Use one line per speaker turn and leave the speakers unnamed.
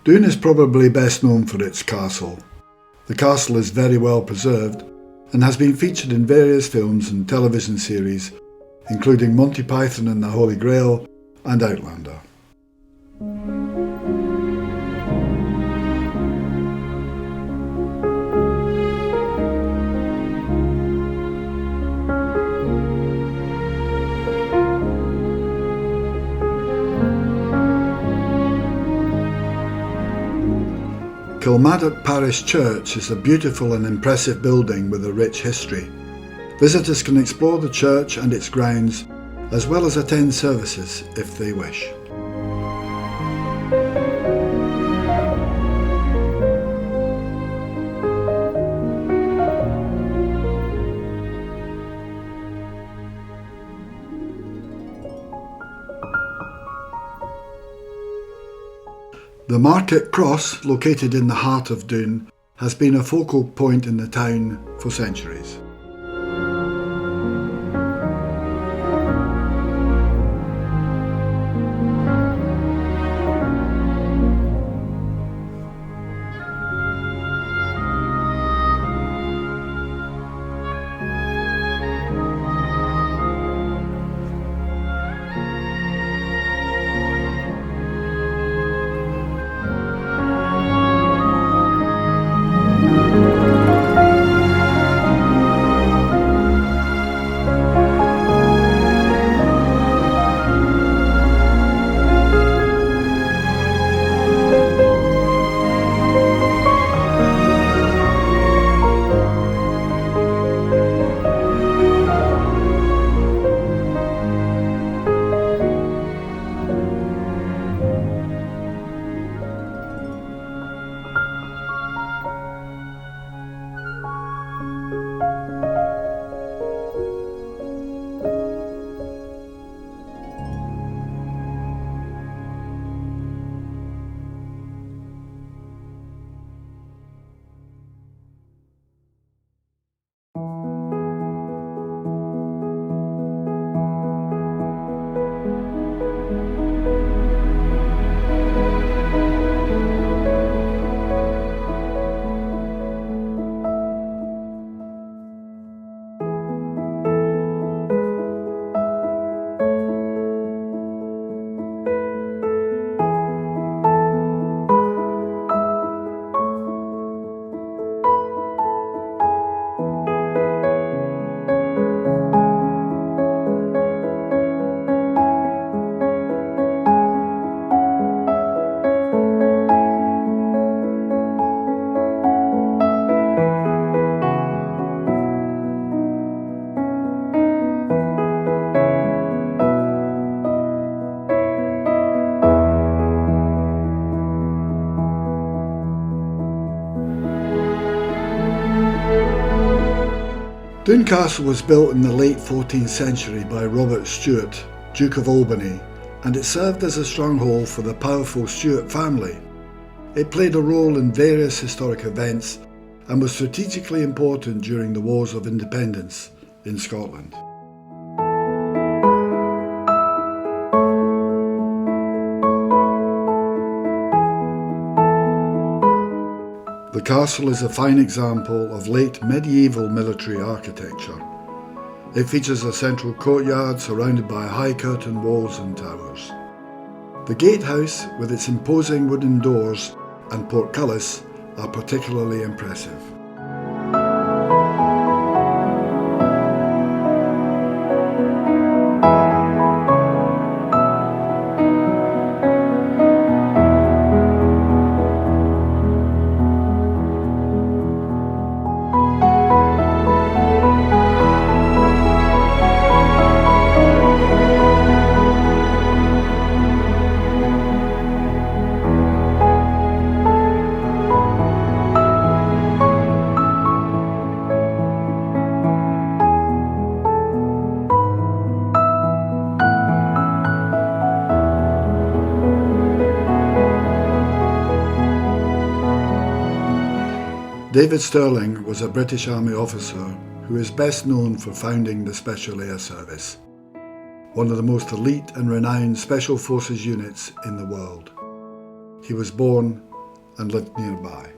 Doune is probably best known for its castle. The castle is very well preserved and has been featured in various films and television series, including Monty Python and the Holy Grail and Outlander. Kilmadock Parish Church is a beautiful and impressive building with a rich history. Visitors can explore the church and its grounds, as well as attend services if they wish. The Market Cross, located in the heart of Doune, has been a focal point in the town for centuries. Doune Castle was built in the late 14th century by Robert Stewart, Duke of Albany, and it served as a stronghold for the powerful Stewart family. It played a role in various historic events and was strategically important during the Wars of Independence in Scotland. The castle is a fine example of late medieval military architecture. It features a central courtyard surrounded by high curtain walls and towers. The gatehouse, with its imposing wooden doors and portcullis, are particularly impressive. David Stirling was a British Army officer who is best known for founding the Special Air Service, one of the most elite and renowned Special Forces units in the world. He was born and lived nearby.